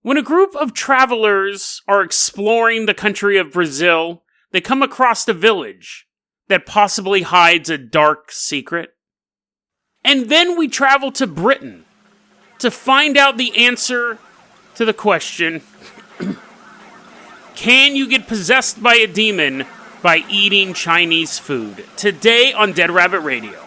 When a group of travelers are exploring the country of Brazil, they come across a village that possibly hides a dark secret. And then we travel to Britain to find out the answer to the question, can you get possessed by a demon by eating Chinese food? Today on Dead Rabbit Radio.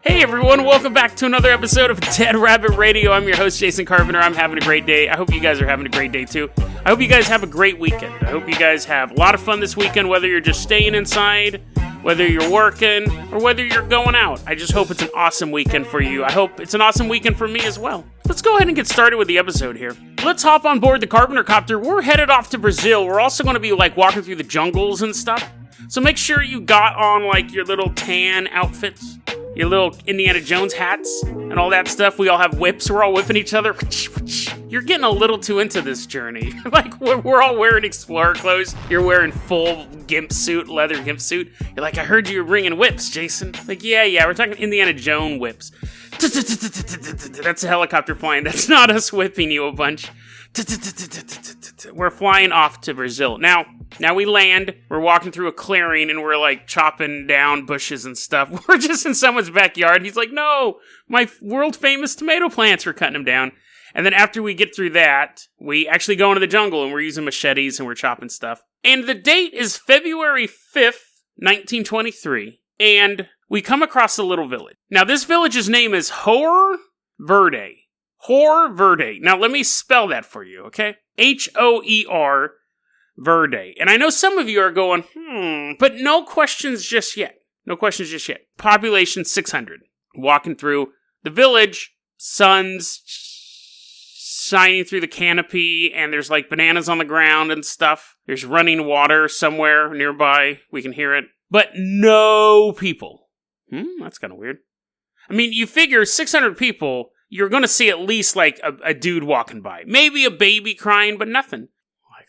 Hey everyone, welcome back to another episode of Dead Rabbit Radio. I'm your host, Jason Carpenter. I'm having a great day. I hope you guys are having a great day too. I hope you guys have a great weekend. I hope you guys have a lot of fun this weekend, whether you're just staying inside, whether you're working, or whether you're going out. I just hope it's an awesome weekend for you. I hope it's an awesome weekend for me as well. Let's go ahead and get started with the episode here. Let's hop on board the Carpenter Copter. We're headed off to Brazil. We're also going to be walking through the jungles and stuff. So make sure you got on your little tan outfits, your little Indiana Jones hats, and all that stuff. We all have whips. We're all whipping each other. You're getting a little too into this journey. We're all wearing Explorer clothes. You're wearing full gimp suit, leather gimp suit. You're like, I heard you were bringing whips, Jason. Yeah, we're talking Indiana Jones whips. That's a helicopter flying. That's not us whipping you a bunch. We're flying off to Brazil. Now we land, we're walking through a clearing, and we're chopping down bushes and stuff. We're just in someone's backyard. He's like, no, my world-famous tomato plants, we're cutting them down. And then after we get through that, we actually go into the jungle, and we're using machetes, and we're chopping stuff. And the date is February 5th, 1923, and we come across a little village. Now, this village's name is Hoer Verde. Hoer Verde. Now, let me spell that for you, okay? Hoer Verde. And I know some of you are going, but no questions just yet. No questions just yet. Population 600. Walking through the village, sun's shining through the canopy, and there's bananas on the ground and stuff. There's running water somewhere nearby. We can hear it. But no people. That's kind of weird. I mean, you figure 600 people, you're going to see at least a dude walking by. Maybe a baby crying, but nothing.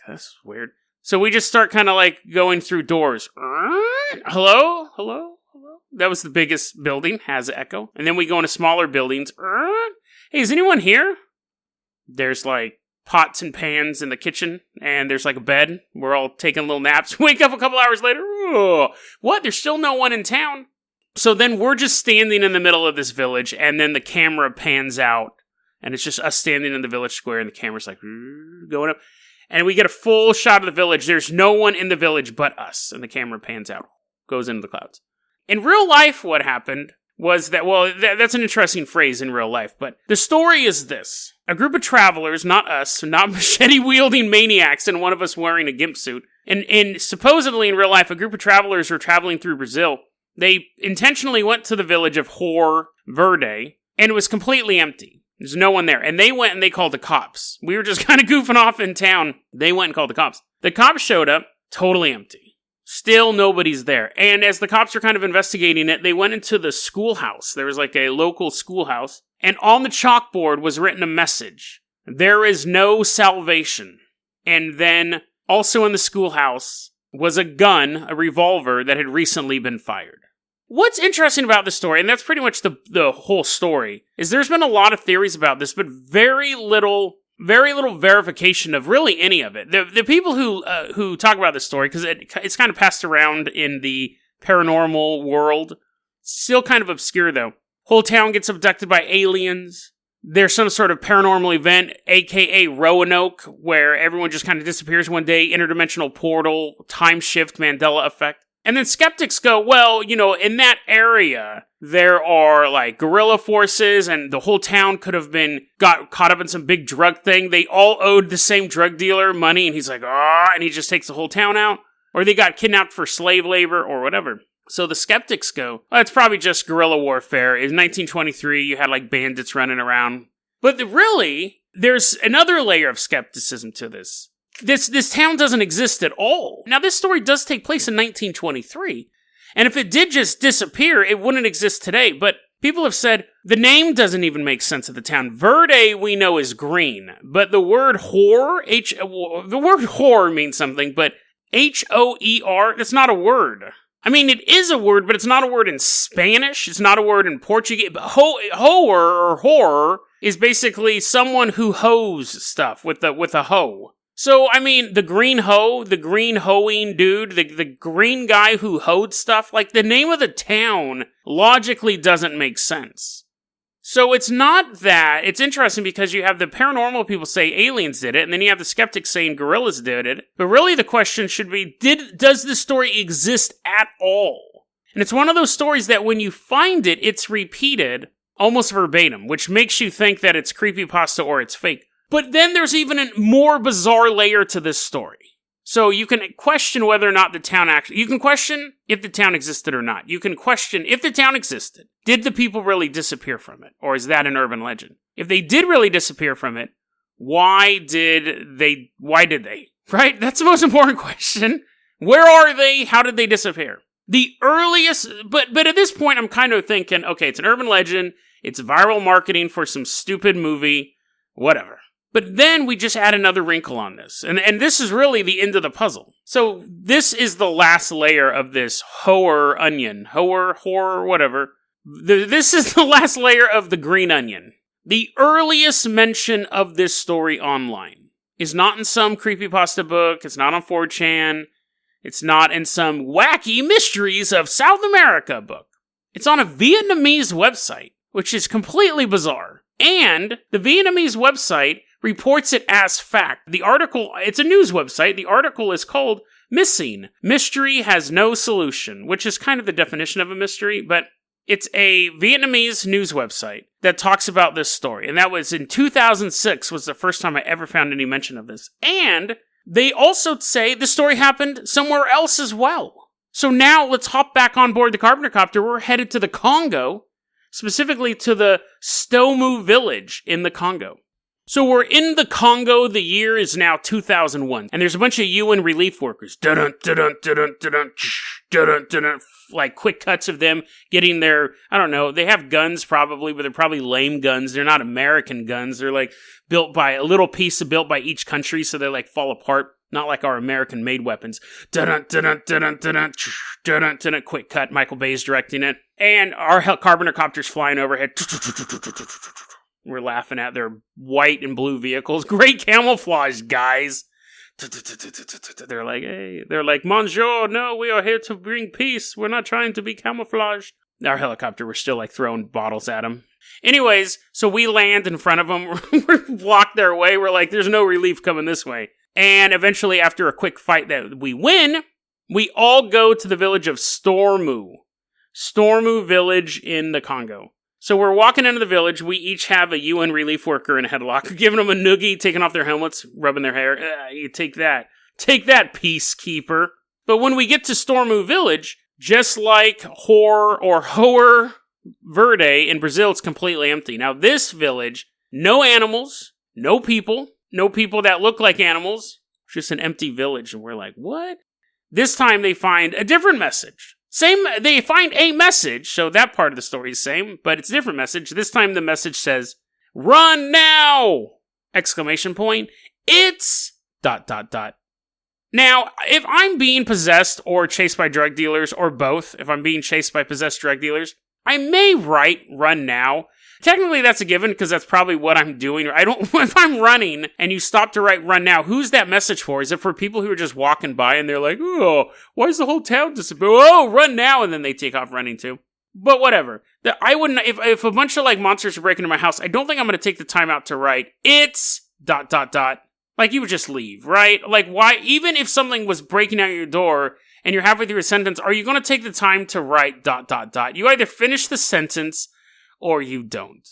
That's weird. So we just start kind of going through doors. Hello? That was the biggest building, has an echo. And then we go into smaller buildings. Hey, is anyone here? There's pots and pans in the kitchen, and there's a bed. We're all taking little naps. Wake up a couple hours later. What? There's still no one in town. So then we're just standing in the middle of this village, and then the camera pans out, and it's just us standing in the village square, and the camera's going up. And we get a full shot of the village. There's no one in the village but us. And the camera pans out. Goes into the clouds. In real life, what happened was that, that's an interesting phrase in real life. But the story is this. A group of travelers, not us, not machete-wielding maniacs, and one of us wearing a gimp suit. And supposedly in real life, a group of travelers were traveling through Brazil. They intentionally went to the village of Hoer Verde. And it was completely empty. There's no one there. And they went and they called the cops. We were just kind of goofing off in town. They went and called the cops. The cops showed up, totally empty. Still nobody's there. And as the cops were kind of investigating it, they went into the schoolhouse. There was a local schoolhouse. And on the chalkboard was written a message. There is no salvation. And then also in the schoolhouse was a gun, a revolver that had recently been fired. What's interesting about this story, and that's pretty much the whole story, is there's been a lot of theories about this, but very little verification of really any of it. The people who talk about this story, because it's kind of passed around in the paranormal world, still kind of obscure though. Whole town gets abducted by aliens. There's some sort of paranormal event, aka Roanoke, where everyone just kind of disappears one day, interdimensional portal, time shift, Mandela effect. And then skeptics go, well, in that area, there are guerrilla forces, and the whole town could have got caught up in some big drug thing. They all owed the same drug dealer money, and he's and he just takes the whole town out. Or they got kidnapped for slave labor, or whatever. So the skeptics go, it's probably just guerrilla warfare. In 1923, you had bandits running around. But really, there's another layer of skepticism to this. This town doesn't exist at all. Now, this story does take place in 1923, and if it did just disappear, it wouldn't exist today, but people have said the name doesn't even make sense of the town. Verde, we know, is green, but the word Hoer, the word Hoer means something, but Hoer, that's not a word. I mean, it is a word, but it's not a word in Spanish. It's not a word in Portuguese. But hoer or horror is basically someone who hoes stuff with a hoe. So, I mean, the green hoe, the green hoeing dude, the green guy who hoed stuff, like, the name of the town logically doesn't make sense. So it's not that. It's interesting because you have the paranormal people say aliens did it, and then you have the skeptics saying gorillas did it. But really the question should be, does this story exist at all? And it's one of those stories that when you find it, it's repeated almost verbatim, which makes you think that it's creepypasta or it's fake. But then there's even a more bizarre layer to this story. So you can question whether or not the town actually... You can question if the town existed or not. You can question if the town existed. Did the people really disappear from it? Or is that an urban legend? If they did really disappear from it, why did they? Right? That's the most important question. Where are they? How did they disappear? The earliest... But at this point, I'm kind of thinking, okay, it's an urban legend. It's viral marketing for some stupid movie. Whatever. But then we just add another wrinkle on this. And this is really the end of the puzzle. So this is the last layer of this Hoer onion. Hoer, whatever. This is the last layer of the green onion. The earliest mention of this story online is not in some creepypasta book. It's not on 4chan. It's not in some wacky mysteries of South America book. It's on a Vietnamese website, which is completely bizarre. And the Vietnamese website reports it as fact. The article, it's a news website. The article is called Missing. Mystery has no solution, which is kind of the definition of a mystery, but it's a Vietnamese news website that talks about this story. And that was in 2006 was the first time I ever found any mention of this. And they also say the story happened somewhere else as well. So now let's hop back on board the Carpenter Copter. We're headed to the Congo, specifically to the Stomu village in the Congo. So we're in the Congo, the year is now 2001, and there's a bunch of UN relief workers, like quick cuts of them getting their, I don't know, they have guns probably, but they're probably lame guns, they're not American guns, they're like built by, a little piece of built by each country, so they like fall apart, not like our American-made weapons. Quick cut, Michael Bay's directing it, and our Carpenter Copter's flying overhead. We're laughing at their white and blue vehicles. Great camouflage, guys. They're like, hey, they're like, Monsieur, no, we are here to bring peace. We're not trying to be camouflaged. Our helicopter, we're still like throwing bottles at them. Anyways, so we land in front of them. We're blocked their way. We're like, there's no relief coming this way. And eventually, after a quick fight that we win, we all go to the village of Stomu. Stomu village in the Congo. So we're walking into the village. We each have a UN relief worker in a headlock, giving them a noogie, taking off their helmets, rubbing their hair. You take that. Take that, peacekeeper. But when we get to Stomu village, just like Hoer Verde in Brazil, it's completely empty. Now this village, no animals, no people that look like animals, just an empty village. And we're like, what? This time they find a different message. They find a message, so that part of the story is the same, but it's a different message. This time the message says, "Run now!" Exclamation point. It's ... Now, if I'm being possessed or chased by drug dealers, or both, if I'm being chased by possessed drug dealers, I may write "Run now." Technically, that's a given, because that's probably what I'm doing. If I'm running, and you stop to write "Run now," who's that message for? Is it for people who are just walking by, and they're like, oh, why is the whole town disappear? Oh, run now, and then they take off running too. But whatever. I wouldn't, if a bunch of, like, monsters are breaking into my house, I don't think I'm going to take the time out to write, it's ... Like, you would just leave, right? Like, why, even if something was breaking out your door, and you're halfway through a sentence, are you going to take the time to write ... You either finish the sentence, or you don't.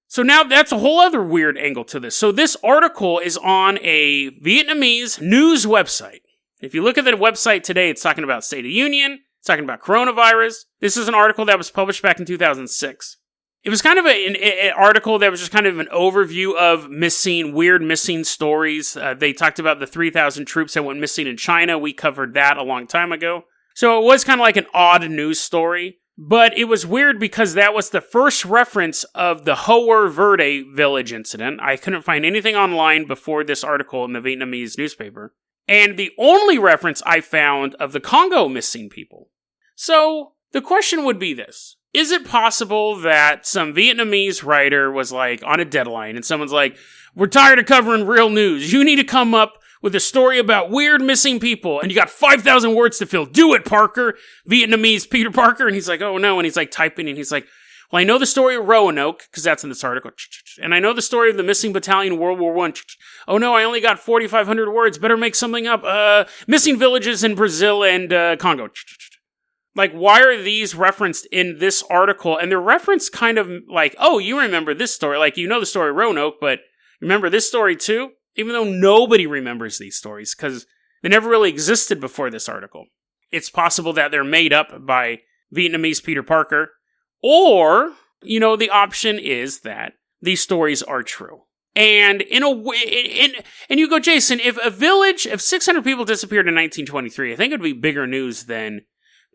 So now that's a whole other weird angle to this. So this article is on a Vietnamese news website. If you look at the website today, it's talking about State of Union, it's talking about coronavirus. This is an article that was published back in 2006. It was kind of an article that was just kind of an overview of weird missing stories. They talked about the 3,000 troops that went missing in China. We covered that a long time ago. So it was kind of like an odd news story. But it was weird because that was the first reference of the Hoer Verde village incident. I couldn't find anything online before this article in the Vietnamese newspaper. And the only reference I found of the Congo missing people. So, the question would be this. Is it possible that some Vietnamese writer was like on a deadline and someone's like, we're tired of covering real news. You need to come up with a story about weird missing people, and you got 5,000 words to fill. Do it, Parker. Vietnamese Peter Parker. And he's like, oh no. And he's like typing, and he's like, well, I know the story of Roanoke, because that's in this article. And I know the story of the missing battalion in World War I. Oh no, I only got 4,500 words. Better make something up. Missing villages in Brazil and Congo. Like, why are these referenced in this article? And they're referenced kind of like, oh, you remember this story. Like, you know the story of Roanoke, but remember this story too? Even though nobody remembers these stories, because they never really existed before this article. It's possible that they're made up by Vietnamese Peter Parker, or, you know, the option is that these stories are true. And in a way, and you go, Jason, if 600 people disappeared in 1923, I think it would be bigger news than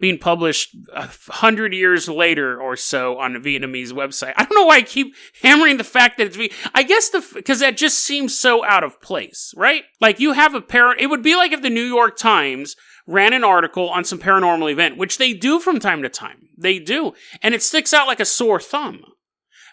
being published 100 years later or so on a Vietnamese website. I don't know why I keep hammering the fact that it's I guess because that just seems so out of place, right? Like, you have it would be like if the New York Times ran an article on some paranormal event, which they do from time to time. They do. And it sticks out like a sore thumb.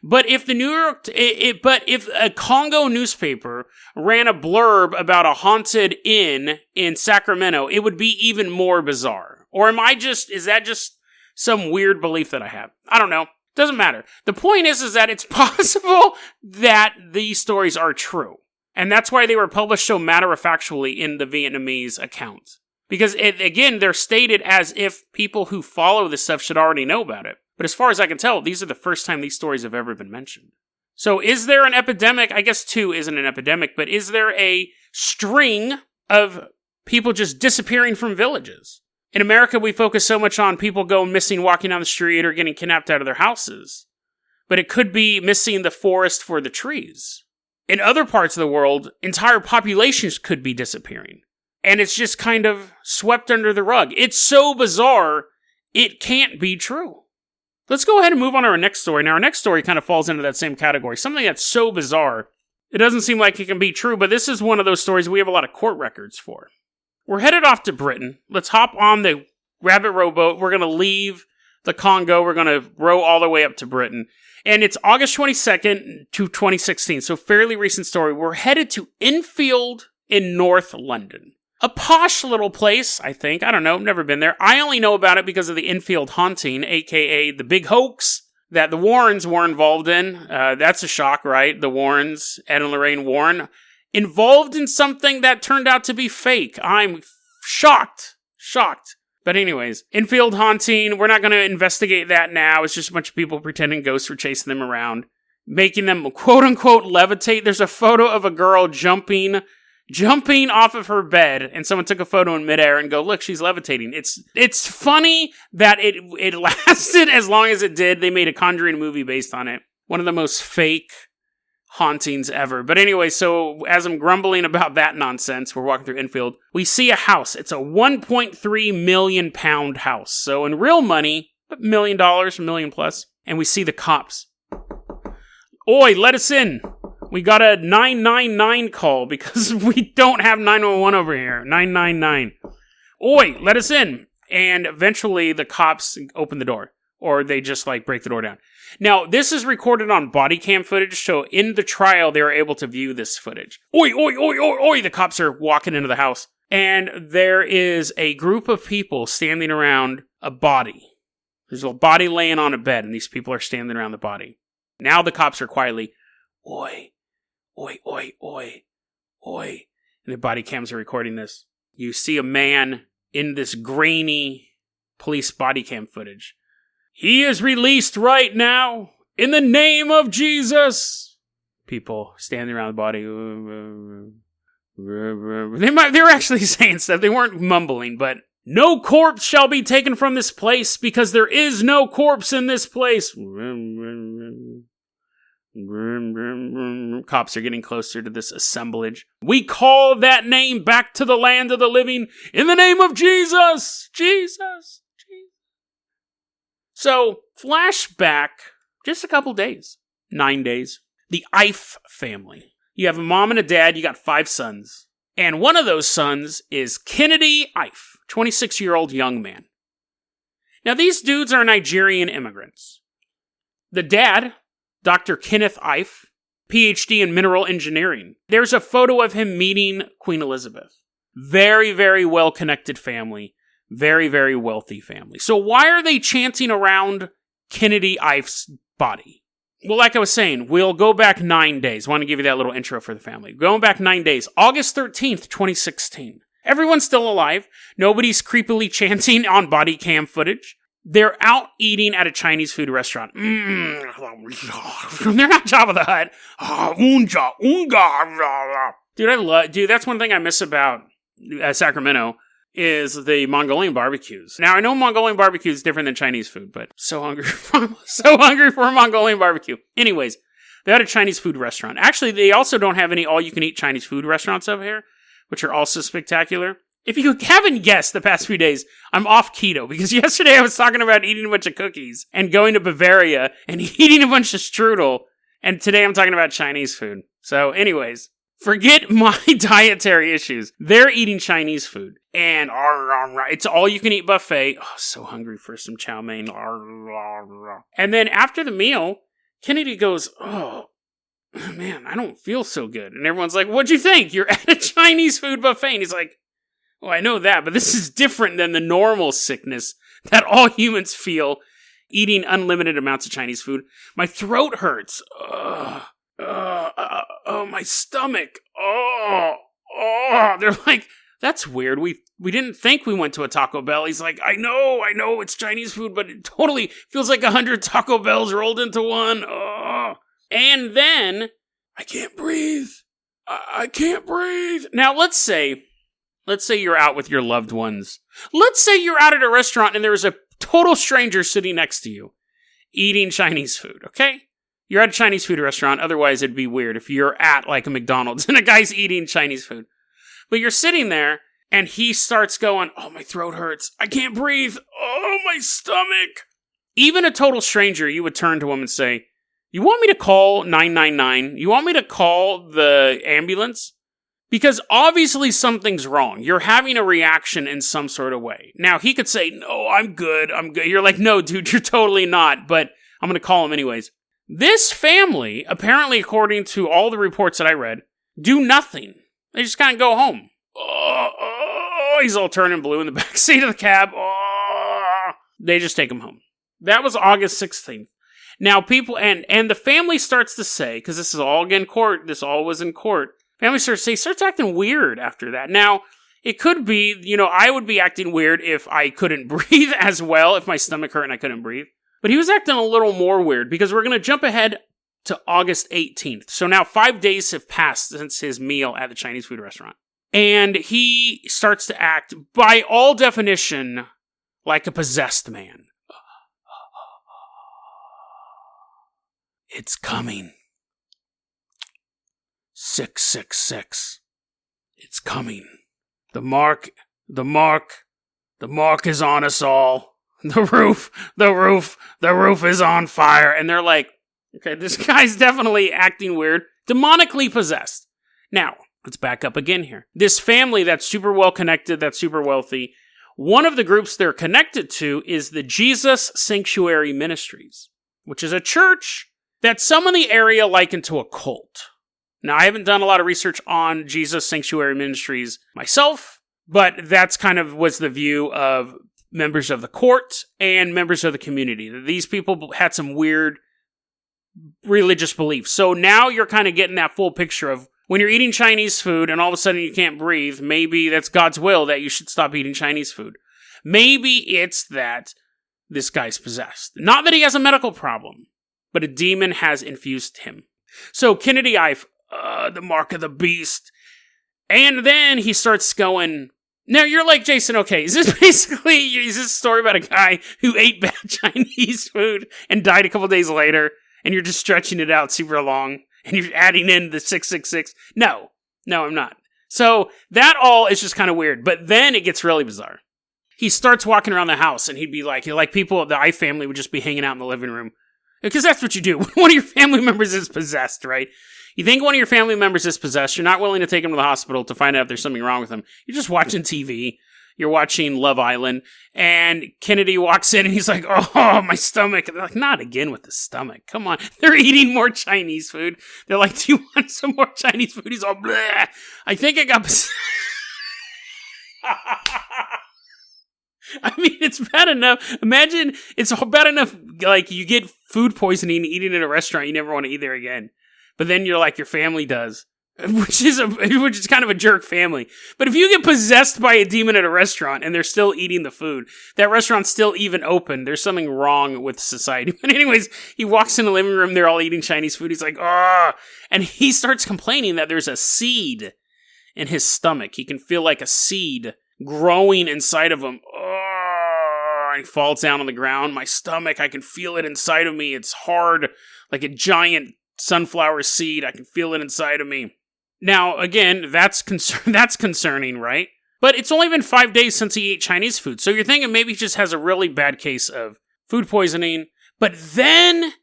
But if if a Congo newspaper ran a blurb about a haunted inn in Sacramento, it would be even more bizarre. Or is that just some weird belief that I have? I don't know. Doesn't matter. The point is that it's possible that these stories are true. And that's why they were published so matter-of-factually in the Vietnamese account. Because, again, they're stated as if people who follow this stuff should already know about it. But as far as I can tell, these are the first time these stories have ever been mentioned. So is there an epidemic? I guess 2 isn't an epidemic, but is there a string of people just disappearing from villages? In America, we focus so much on people going missing walking down the street or getting kidnapped out of their houses. But it could be missing the forest for the trees. In other parts of the world, entire populations could be disappearing. And it's just kind of swept under the rug. It's so bizarre, it can't be true. Let's go ahead and move on to our next story. Now, our next story kind of falls into that same category. Something that's so bizarre, it doesn't seem like it can be true, but this is one of those stories we have a lot of court records for. We're headed off to Britain. Let's hop on the rabbit rowboat. We're going to leave the Congo. We're going to row all the way up to Britain. And it's August 22nd to 2016, so fairly recent story. We're headed to Enfield in North London. A posh little place, I think. I don't know. Never been there. I only know about it because of the Enfield haunting, a.k.a. the big hoax that the Warrens were involved in. That's a shock, right? The Warrens, Ed and Lorraine Warren, involved in something that turned out to be fake. I'm shocked. But anyways, Enfield haunting, we're not going to investigate that now. It's just a bunch of people pretending ghosts were chasing them around, making them quote-unquote levitate. There's a photo of a girl jumping off of her bed, and someone took a photo in midair and go, look, she's levitating. It's funny that it lasted as long as it did. They made a Conjuring movie based on it. One of the most fake hauntings ever. But anyway, so as I'm grumbling about that nonsense, we're walking through Enfield. We see a house. It's a £1.3 million house. So in real money, $1 million, $1 million plus. And we see the cops. Oi, let us in. We got a 999 call because we don't have 911 over here. 999. Oi, let us in. And eventually the cops open the door. Or they just break the door down. Now, this is recorded on body cam footage, so in the trial, they were able to view this footage. Oi, oi, oi, oi, oi! The cops are walking into the house. And there is a group of people standing around a body. There's a body laying on a bed, and these people are standing around the body. Now the cops are quietly, oi, oi, oi, oi, oi. And the body cams are recording this. You see a man in this grainy police body cam footage. He is released right now in the name of Jesus. People standing around the body. They were actually saying stuff. They weren't mumbling, but no corpse shall be taken from this place because there is no corpse in this place. Cops are getting closer to this assemblage. We call that name back to the land of the living in the name of Jesus. Jesus. So, flashback, just a couple days. 9 days. The Ife family. You have a mom and a dad, you got 5 sons. And one of those sons is Kennedy Ife, 26-year-old young man. Now, these dudes are Nigerian immigrants. The dad, Dr. Kenneth Ife, PhD in mineral engineering. There's a photo of him meeting Queen Elizabeth. Very, very well-connected family. Very, very wealthy family. So why are they chanting around Kennedy Ife's body? Well, like I was saying, we'll go back 9 days. I want to give you that little intro for the family. Going back 9 days. August 13th, 2016. Everyone's still alive. Nobody's creepily chanting on body cam footage. They're out eating at a Chinese food restaurant. They're not Jabba the Hutt. Dude, that's one thing I miss about Sacramento is the Mongolian barbecues. Now, I know Mongolian barbecue is different than Chinese food, but so hungry for a Mongolian barbecue. Anyways, they're at a Chinese food restaurant. Actually, they also don't have any all-you-can-eat Chinese food restaurants over here, which are also spectacular. If you haven't guessed the past few days, I'm off keto, because yesterday I was talking about eating a bunch of cookies and going to Bavaria and eating a bunch of strudel, and today I'm talking about Chinese food. So anyways, forget my dietary issues. They're eating Chinese food, and it's all-you-can-eat buffet. Oh, so hungry for some chow mein. And then after the meal, Kennedy goes, oh, man, I don't feel so good. And everyone's like, what'd you think? You're at a Chinese food buffet. And he's like, oh, I know that, but this is different than the normal sickness that all humans feel eating unlimited amounts of Chinese food. My throat hurts. My stomach. They're like, that's weird. We didn't think we went to a Taco Bell. He's like, I know, it's Chinese food, but it totally feels like 100 Taco Bells rolled into one. And then, I can't breathe. I can't breathe. Now, let's say you're out with your loved ones. Let's say you're out at a restaurant and there's a total stranger sitting next to you, eating Chinese food, okay? You're at a Chinese food restaurant, otherwise it'd be weird if you're at like a McDonald's and a guy's eating Chinese food. But you're sitting there, and he starts going, oh, my throat hurts. I can't breathe. Oh, my stomach. Even a total stranger, you would turn to him and say, you want me to call 999? You want me to call the ambulance? Because obviously something's wrong. You're having a reaction in some sort of way. Now, he could say, no, I'm good. You're like, no, dude, you're totally not. But I'm going to call him anyways. This family, apparently according to all the reports that I read, do nothing. They just kind of go home. He's all turning blue in the back seat of the cab. They just take him home. That was August 16th. Now, people, and the family starts to say, because this is all again court, this all was in court, family starts acting weird after that. Now, it could be, I would be acting weird if I couldn't breathe as well, if my stomach hurt and I couldn't breathe. But he was acting a little more weird, because we're going to jump ahead to August 18th. So now 5 days have passed since his meal at the Chinese food restaurant. And he starts to act, by all definition, like a possessed man. It's coming. 666. It's coming. The mark is on us all. The roof is on fire. And they're like, okay, this guy's definitely acting weird. Demonically possessed. Now, let's back up again here. This family that's super well connected, that's super wealthy, one of the groups they're connected to is the Jesus Sanctuary Ministries, which is a church that some in the area liken to a cult. Now, I haven't done a lot of research on Jesus Sanctuary Ministries myself, but that's kind of was the view of members of the court and members of the community. These people had some weird religious beliefs. So now you're kind of getting that full picture of when you're eating Chinese food and all of a sudden you can't breathe, maybe that's God's will that you should stop eating Chinese food. Maybe it's that this guy's possessed. Not that he has a medical problem, but a demon has infused him. So Kennedy Ife, the mark of the beast. And then he starts going, now you're like, Jason, okay, is this a story about a guy who ate bad Chinese food and died a couple days later, and you're just stretching it out super long, and you're adding in the 666? No, I'm not. So that all is just kind of weird, but then it gets really bizarre. He starts walking around the house, and he'd be like people, the Ife family would just be hanging out in the living room. Because that's what you do when one of your family members is possessed, right? You think one of your family members is possessed, you're not willing to take him to the hospital to find out if there's something wrong with him. You're just watching TV. You're watching Love Island, and Kennedy walks in, and he's like, oh, my stomach. And they're like, not again with the stomach. Come on. They're eating more Chinese food. They're like, do you want some more Chinese food? He's all, bleh. I think I got... I mean, it's bad enough. Imagine, it's bad enough, like, you get food poisoning eating in a restaurant, you never want to eat there again. But then you're like, your family does. Which is kind of a jerk family. But if you get possessed by a demon at a restaurant and they're still eating the food, that restaurant's still even open, there's something wrong with society. But anyways, he walks in the living room, they're all eating Chinese food, he's like, ah, and he starts complaining that there's a seed in his stomach. He can feel like a seed growing inside of him. Oh, he falls down on the ground. My stomach, I can feel it inside of me. It's hard, like a giant sunflower seed. I can feel it inside of me. Now, again, that's concerning, right? But it's only been 5 days since he ate Chinese food, so you're thinking maybe he just has a really bad case of food poisoning. But then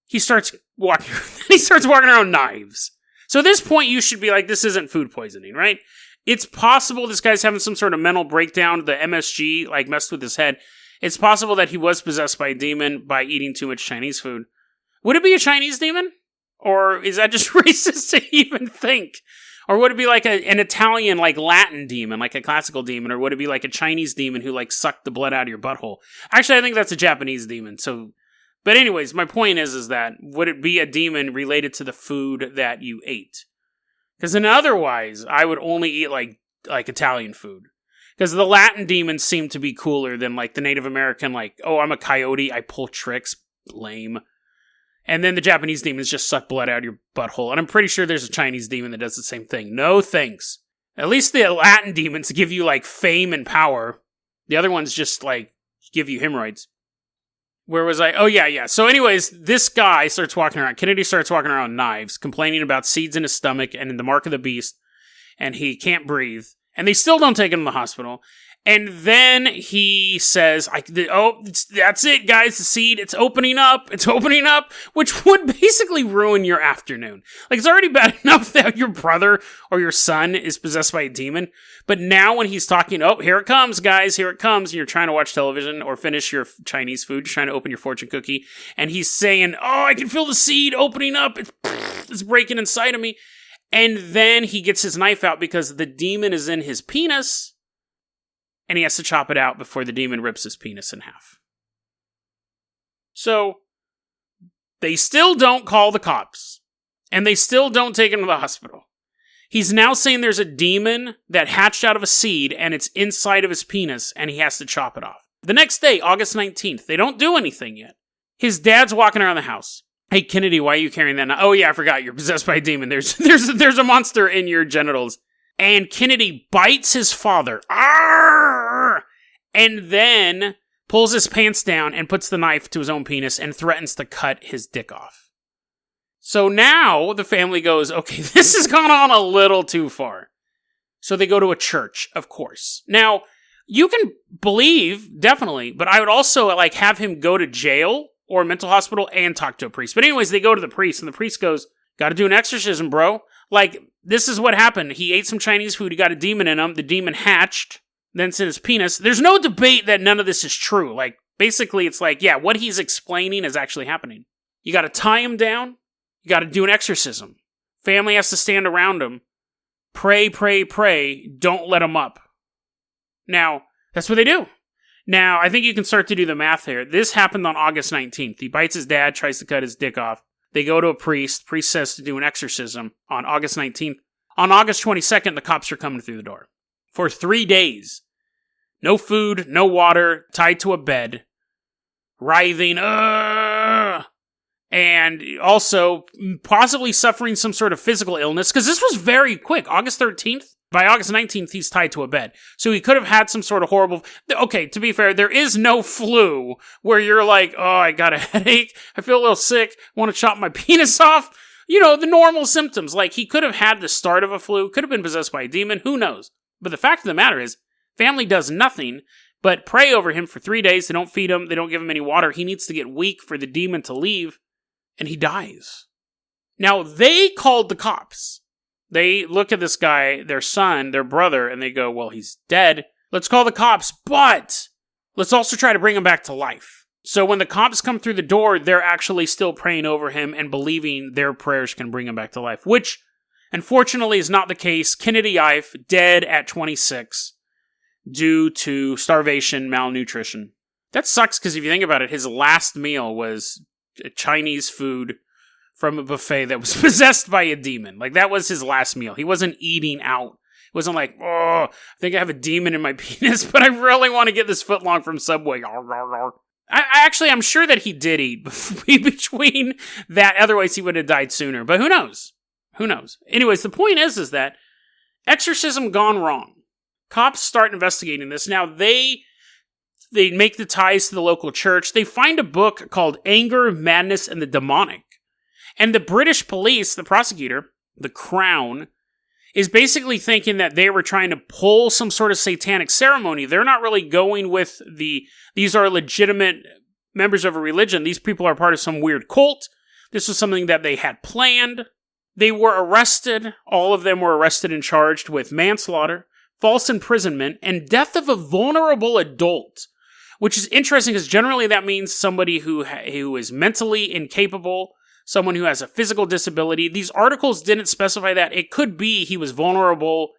he starts walking around knives. So at this point, you should be like, this isn't food poisoning, right? It's possible this guy's having some sort of mental breakdown. The MSG, like, messed with his head. It's possible that he was possessed by a demon by eating too much Chinese food. Would it be a Chinese demon? Or is that just racist to even think? Or would it be like an Italian, like, Latin demon, like a classical demon? Or would it be like a Chinese demon who, like, sucked the blood out of your butthole? Actually, I think that's a Japanese demon, so... But anyways, my point is that, would it be a demon related to the food that you ate? Because then otherwise, I would only eat, like Italian food. Because the Latin demons seem to be cooler than, like, the Native American, like, oh, I'm a coyote, I pull tricks. Lame. And then the Japanese demons just suck blood out of your butthole. And I'm pretty sure there's a Chinese demon that does the same thing. No thanks. At least the Latin demons give you, like, fame and power. The other ones just, like, give you hemorrhoids. Where was I? Oh, yeah. So anyways, this guy starts walking around. Kennedy starts walking around with knives, complaining about seeds in his stomach and in the mark of the beast. And he can't breathe. And they still don't take him to the hospital. And then he says, that's it, guys, the seed, it's opening up, which would basically ruin your afternoon. Like, it's already bad enough that your brother or your son is possessed by a demon, but now when he's talking, oh, here it comes, guys, here it comes, and you're trying to watch television or finish your Chinese food, you're trying to open your fortune cookie, and he's saying, oh, I can feel the seed opening up, it's breaking inside of me, and then he gets his knife out because the demon is in his penis, and he has to chop it out before the demon rips his penis in half. So, they still don't call the cops. And they still don't take him to the hospital. He's now saying there's a demon that hatched out of a seed, and it's inside of his penis, and he has to chop it off. The next day, August 19th, they don't do anything yet. His dad's walking around the house. Hey, Kennedy, why are you carrying that? Oh, yeah, I forgot. You're possessed by a demon. There's a monster in your genitals. And Kennedy bites his father. Arrgh! And then pulls his pants down and puts the knife to his own penis and threatens to cut his dick off. So now the family goes, okay, this has gone on a little too far. So they go to a church, of course. Now, you can believe, definitely, but I would also like have him go to jail or a mental hospital and talk to a priest. But anyways, they go to the priest and the priest goes, gotta do an exorcism, bro. Like, this is what happened. He ate some Chinese food. He got a demon in him. The demon hatched. Then it's in his penis. There's no debate that none of this is true. Like, basically, it's like, yeah, what he's explaining is actually happening. You got to tie him down. You got to do an exorcism. Family has to stand around him. Pray, pray, pray. Don't let him up. Now, that's what they do. Now, I think you can start to do the math here. This happened on August 19th. He bites his dad, tries to cut his dick off. They go to a priest. Priest says to do an exorcism on August 19th. On August 22nd, the cops are coming through the door. For 3 days. No food, no water, tied to a bed. Writhing, and also possibly suffering some sort of physical illness, because this was very quick. August 13th. By August 19th, he's tied to a bed. So he could have had some sort of horrible... Okay, to be fair, there is no flu where you're like, oh, I got a headache, I feel a little sick, want to chop my penis off. You know, the normal symptoms. Like, he could have had the start of a flu, could have been possessed by a demon, who knows? But the fact of the matter is, family does nothing but pray over him for 3 days. They don't feed him, they don't give him any water. He needs to get weak for the demon to leave, and he dies. Now, they called the cops. They look at this guy, their son, their brother, and they go, well, he's dead. Let's call the cops, but let's also try to bring him back to life. So when the cops come through the door, they're actually still praying over him and believing their prayers can bring him back to life, which unfortunately is not the case. Kennedy Ife, dead at 26 due to starvation, malnutrition. That sucks because if you think about it, his last meal was Chinese food from a buffet that was possessed by a demon. Like, that was his last meal. He wasn't eating out. It wasn't like, oh, I think I have a demon in my penis, but I really want to get this footlong from Subway. I'm sure that he did eat between that. Otherwise, he would have died sooner. But who knows? Who knows? Anyways, the point is that exorcism gone wrong. Cops start investigating this. Now, they make the ties to the local church. They find a book called Anger, Madness, and the Demonic. And the British police, the prosecutor, the Crown, is basically thinking that they were trying to pull some sort of satanic ceremony. They're not really going with these are legitimate members of a religion. These people are part of some weird cult. This was something that they had planned. They were arrested. All of them were arrested and charged with manslaughter, false imprisonment, and death of a vulnerable adult. Which is interesting because generally that means somebody who is mentally incapable, someone who has a physical disability. These articles didn't specify that. It could be he was vulnerable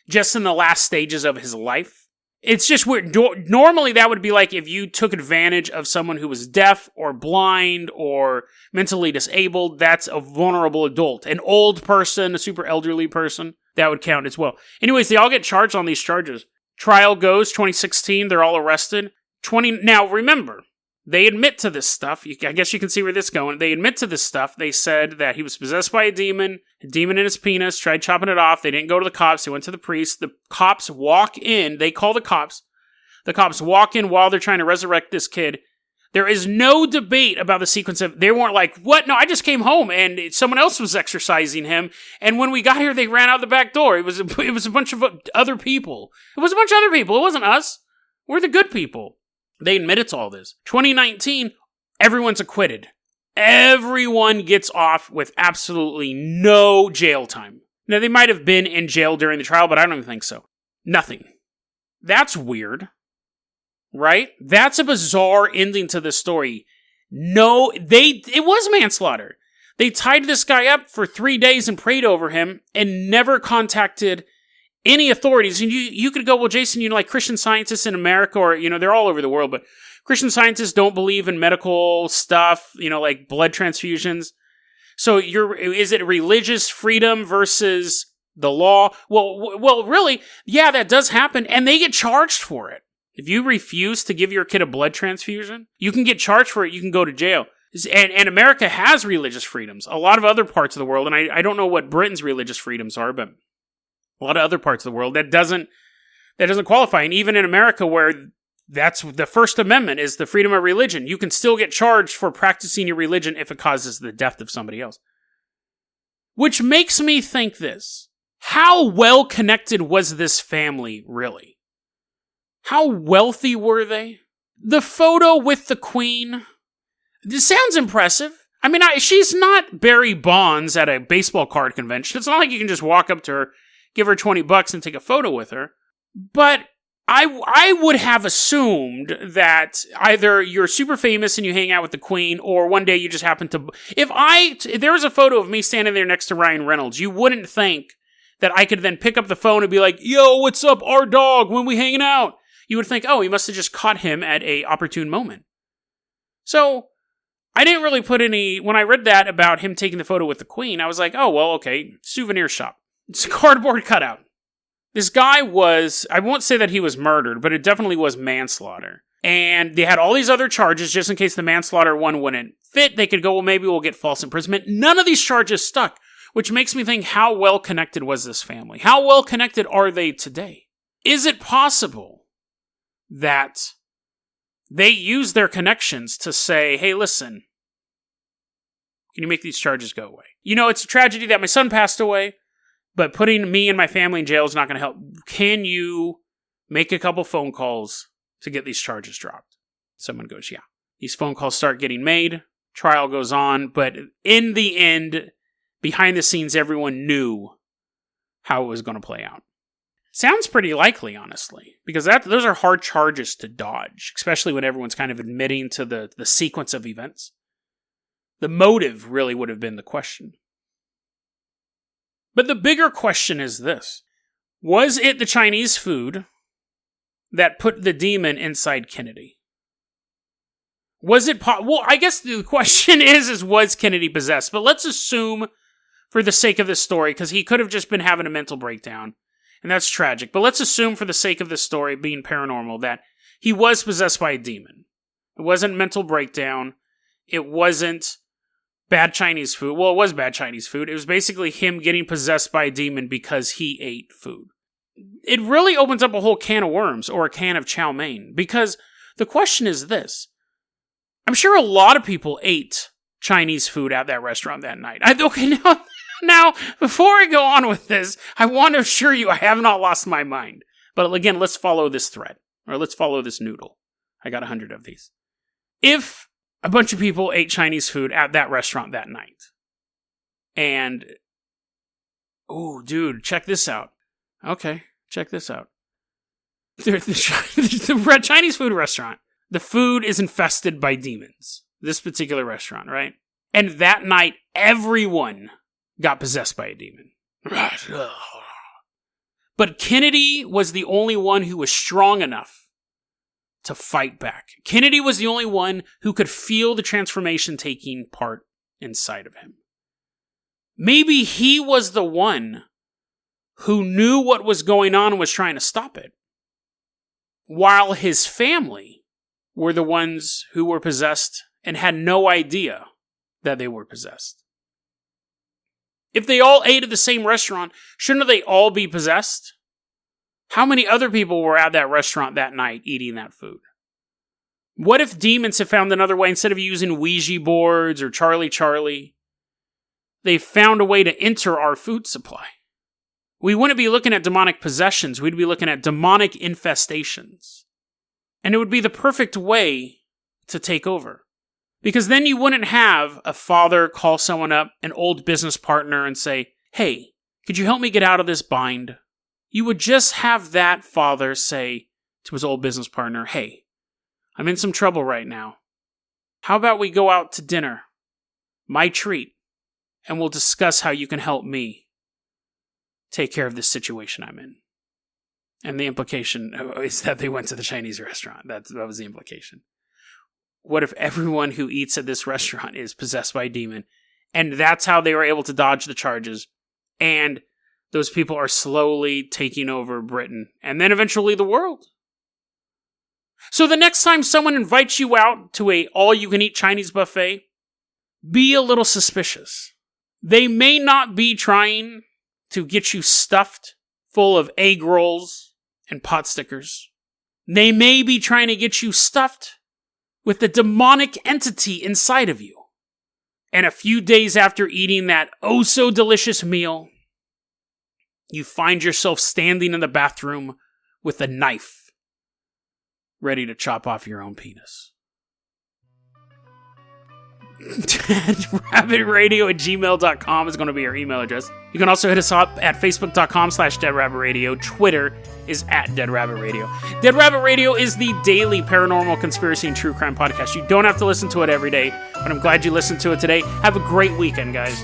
just in the last stages of his life. It's just weird. Normally that would be like if you took advantage of someone who was deaf or blind or mentally disabled. That's a vulnerable adult. An old person, a super elderly person, that would count as well. Anyways, they all get charged on these charges. Trial goes, 2016, they're all arrested. Now, remember, they admit to this stuff. I guess you can see where this is going. They admit to this stuff. They said that he was possessed by a demon in his penis, tried chopping it off. They didn't go to the cops. They went to the priest. The cops walk in. They call the cops. The cops walk in while they're trying to resurrect this kid. There is no debate about the sequence of, they weren't like, what? No, I just came home and someone else was exorcising him. And when we got here, they ran out the back door. It was a bunch of other people. It was a bunch of other people. It wasn't us. We're the good people. They admitted to all this. 2019, everyone's acquitted. Everyone gets off with absolutely no jail time. Now, they might have been in jail during the trial, but I don't even think so. Nothing. That's weird. Right? That's a bizarre ending to this story. No, it was manslaughter. They tied this guy up for 3 days and prayed over him and never contacted any authorities. And you could go, well, Jason, like Christian scientists in America, or, they're all over the world, but Christian scientists don't believe in medical stuff, like blood transfusions. So is it religious freedom versus the law? Well, really, yeah, that does happen. And they get charged for it. If you refuse to give your kid a blood transfusion, you can get charged for it. You can go to jail. And America has religious freedoms. A lot of other parts of the world, and I don't know what Britain's religious freedoms are, but a lot of other parts of the world, that doesn't qualify. And even in America, where that's the First Amendment is the freedom of religion, you can still get charged for practicing your religion if it causes the death of somebody else. Which makes me think this. How well connected was this family, really? How wealthy were they? The photo with the Queen, this sounds impressive. I mean, she's not Barry Bonds at a baseball card convention. It's not like you can just walk up to her, give her $20 and take a photo with her. But I would have assumed that either you're super famous and you hang out with the Queen, or one day you just happen to... If there was a photo of me standing there next to Ryan Reynolds, you wouldn't think that I could then pick up the phone and be like, yo, what's up, our dog, when we hanging out? You would think, oh, he must have just caught him at a opportune moment. So, I didn't really put any... When I read that about him taking the photo with the Queen, I was like, oh, well, okay, souvenir shop. It's a cardboard cutout. This guy was, I won't say that he was murdered, but it definitely was manslaughter. And they had all these other charges just in case the manslaughter one wouldn't fit. They could go, well, maybe we'll get false imprisonment. None of these charges stuck, which makes me think, how well connected was this family? How well connected are they today? Is it possible that they use their connections to say, hey, listen, can you make these charges go away? It's a tragedy that my son passed away, but putting me and my family in jail is not going to help. Can you make a couple phone calls to get these charges dropped? Someone goes, yeah. These phone calls start getting made. Trial goes on. But in the end, behind the scenes, everyone knew how it was going to play out. Sounds pretty likely, honestly, because those are hard charges to dodge, especially when everyone's kind of admitting to the sequence of events. The motive really would have been the question. But the bigger question is this. Was it the Chinese food that put the demon inside Kennedy? Was it... well, I guess the question is was Kennedy possessed? But let's assume, for the sake of this story, because he could have just been having a mental breakdown, and that's tragic. But let's assume, for the sake of this story being paranormal, that he was possessed by a demon. It wasn't mental breakdown. It wasn't bad Chinese food. Well, it was bad Chinese food. It was basically him getting possessed by a demon because he ate food. It really opens up a whole can of worms, or a can of chow mein, because the question is this. I'm sure a lot of people ate Chinese food at that restaurant that night. Now, before I go on with this, I want to assure you I have not lost my mind. But again, let's follow this thread, or let's follow this noodle. I got 100 of these. If a bunch of people ate Chinese food at that restaurant that night, and, oh, dude, check this out. Okay, check this out. The Chinese food restaurant, the food is infested by demons. This particular restaurant, right? And that night, everyone got possessed by a demon. But Kennedy was the only one who was strong enough to fight back. Kennedy was the only one who could feel the transformation taking part inside of him. Maybe he was the one who knew what was going on and was trying to stop it, while his family were the ones who were possessed and had no idea that they were possessed. If they all ate at the same restaurant, shouldn't they all be possessed? How many other people were at that restaurant that night eating that food? What if demons have found another way? Instead of using Ouija boards or Charlie, they found a way to enter our food supply. We wouldn't be looking at demonic possessions. We'd be looking at demonic infestations. And it would be the perfect way to take over. Because then you wouldn't have a father call someone up, an old business partner, and say, hey, could you help me get out of this bind? You would just have that father say to his old business partner, hey, I'm in some trouble right now. How about we go out to dinner, my treat, and we'll discuss how you can help me take care of this situation I'm in. And the implication is that they went to the Chinese restaurant. That was the implication. What if everyone who eats at this restaurant is possessed by a demon, and that's how they were able to dodge the charges, and those people are slowly taking over Britain, and then eventually the world? So the next time someone invites you out to a all-you-can-eat Chinese buffet, be a little suspicious. They may not be trying to get you stuffed full of egg rolls and pot stickers. They may be trying to get you stuffed with the demonic entity inside of you. And a few days after eating that oh-so-delicious meal, you find yourself standing in the bathroom with a knife, ready to chop off your own penis. deadrabbitradio@gmail.com is going to be our email address. You can also hit us up at facebook.com/deadrabbitradio. Twitter is @deadrabbitradio. Dead Rabbit Radio is the daily paranormal, conspiracy, and true crime podcast. You don't have to listen to it every day, but I'm glad you listened to it today. Have a great weekend, guys.